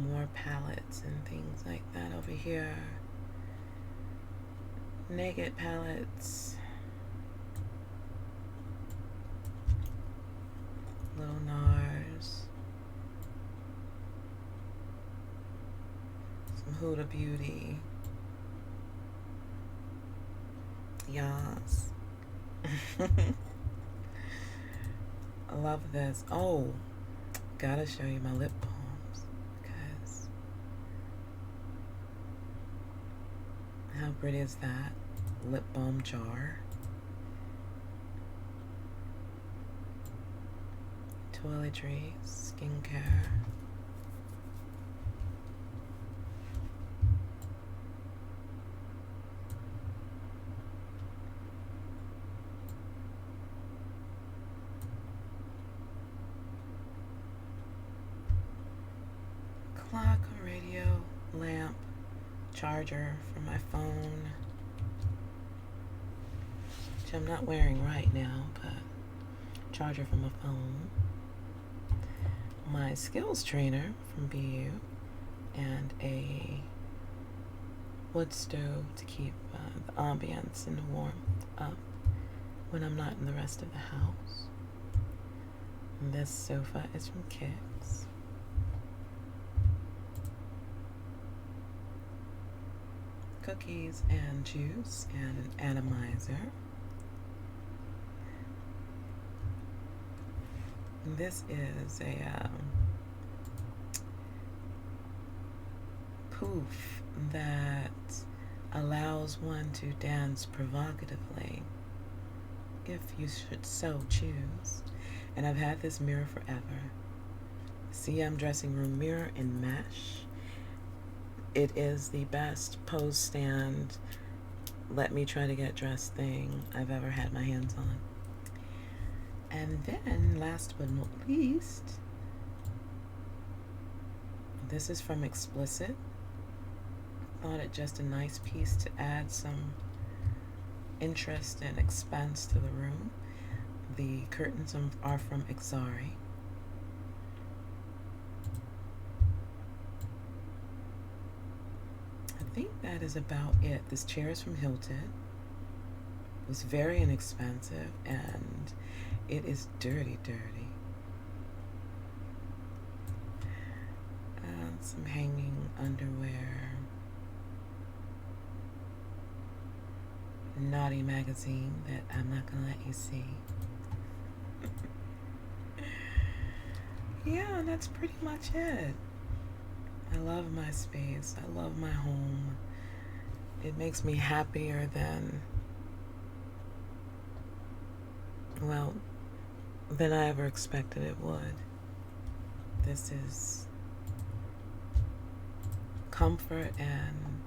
more palettes and things like that over here. Naked palettes. Little NARS. Some Huda Beauty. Yas. I love this. Oh, gotta show you my lip balms because how pretty is that? Lip balm jar. Toiletries, skincare. Clock, radio, lamp, charger for my phone, which I'm not wearing right now, but charger for my phone. My skills trainer from BU, and a wood stove to keep the ambience and the warmth up when I'm not in the rest of the house. And this sofa is from Kicks. Cookies and juice and an atomizer. This is a poof that allows one to dance provocatively if you should so choose. And I've had this mirror forever. CM dressing room mirror in mesh. It is the best pose stand, let me try to get dressed thing I've ever had my hands on. And then, last but not least, this is from Explicit. Thought it just a nice piece to add some interest and expense to the room. The curtains are from Exari. I think that is about it. This chair is from Hilton. It was very inexpensive and it is dirty. Some hanging underwear. Naughty magazine that I'm not gonna let you see. Yeah, that's pretty much it. I love my space. I love my home. It makes me happier than I ever expected it would. This is comfort and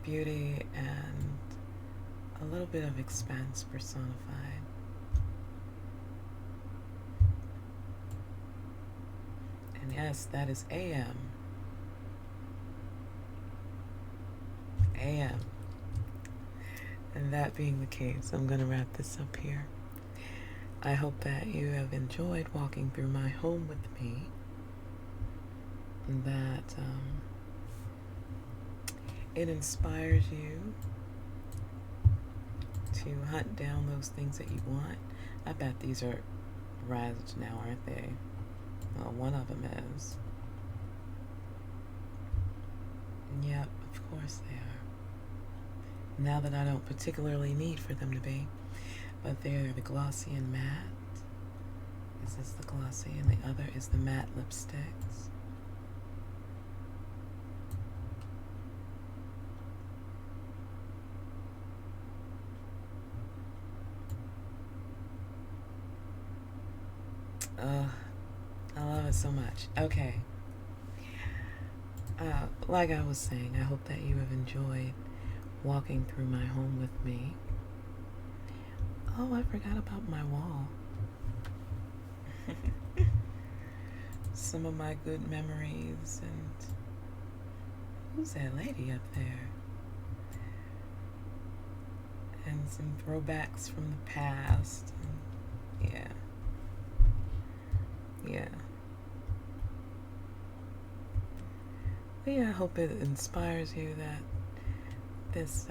beauty and a little bit of expanse personified. And yes, that is AM. AM. And that being the case, I'm going to wrap this up here. I hope that you have enjoyed walking through my home with me, and that it inspires you to hunt down those things that you want. I bet these are razzed now, aren't they? Well, one of them is. Yep, of course they are. Now that I don't particularly need for them to be. But they're the glossy and matte. This is the glossy and the other is the matte lipsticks. I love it so much. Okay. Like I was saying, I hope that you have enjoyed walking through my home with me. Oh, I forgot about my wall. Some of my good memories, and who's that lady up there? And some throwbacks from the past. And yeah. But yeah, I hope it inspires you that this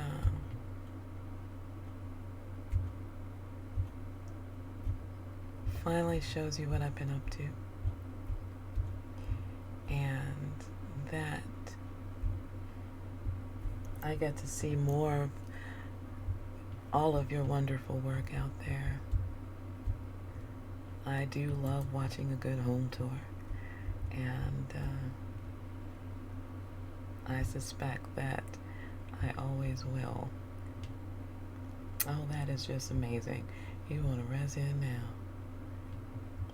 finally shows you what I've been up to, and that I get to see more of all of your wonderful work out there. I do love watching a good home tour, and I suspect that I always will. Oh, that is just amazing. You want to res in now?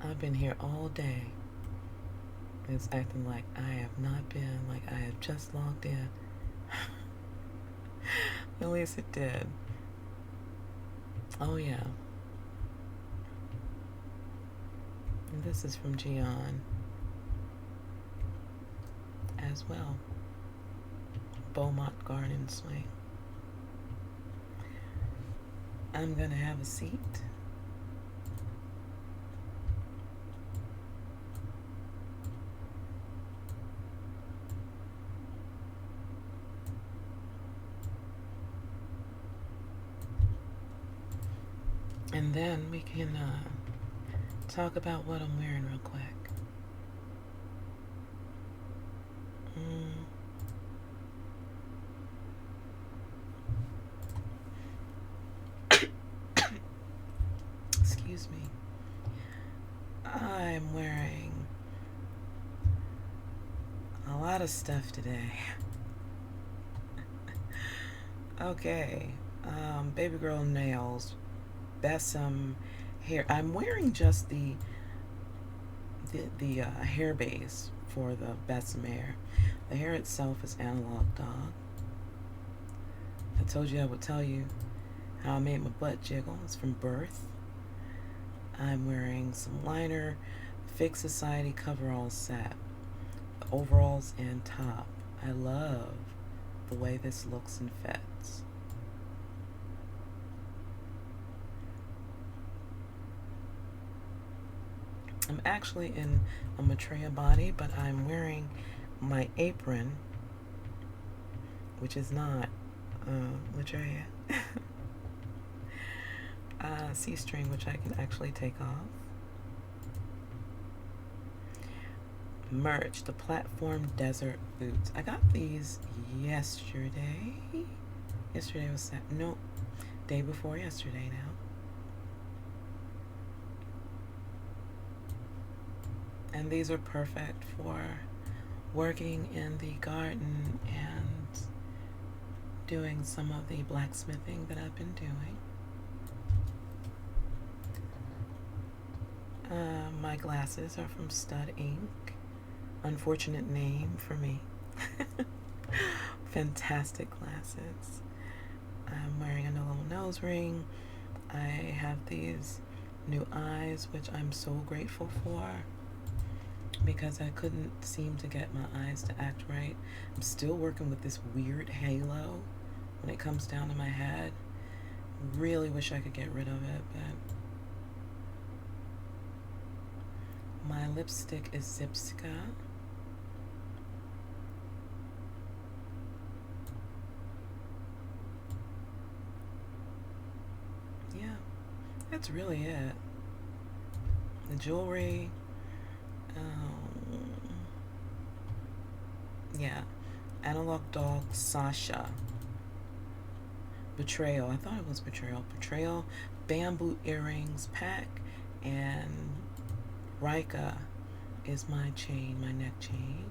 I've been here all day. It's acting like I have not been, like I have just logged in. At least it did. Oh yeah. And this is from Gian as well. Beaumont Garden Swing. I'm gonna have a seat. And then we can talk about what I'm wearing real quick. Excuse me. I'm wearing a lot of stuff today. Okay. Baby girl nails. Besom hair. I'm wearing just the hair base for the Besom hair. The hair itself is Analog Dog. I told you I would tell you how I made my butt jiggle. It's from Birth. I'm wearing some liner, Fix Society coverall set, overalls and top. I love the way this looks and fits. I'm actually in a Maitreya body, but I'm wearing my apron, which is not Maitreya. C-string, which I can actually take off. Merch, the Platform Desert Boots. I got these yesterday. Yesterday was no, day before yesterday now. And these are perfect for working in the garden and doing some of the blacksmithing that I've been doing. My glasses are from Stud Ink. unfortunate name for me. Fantastic glasses. I'm wearing a little nose ring. I have these new eyes, which I'm so grateful for, because I couldn't seem to get my eyes to act right. I'm still working with this weird halo when it comes down to my head. Really wish I could get rid of it, but my lipstick is Zipska. Yeah, that's really it. The jewelry, yeah, Analog Dog Sasha. Betrayal. I thought it was Betrayal. Betrayal, bamboo earrings pack, and Rika is my chain, my neck chain.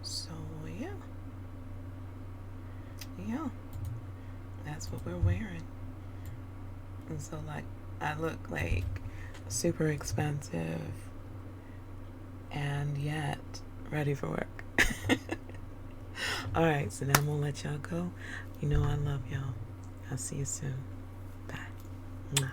So yeah, yeah, that's what we're wearing. And so like, I look like super expensive and yet ready for work. All right, so now I'm gonna let y'all go. You know I love y'all. I'll see you soon. Bye. Mwah.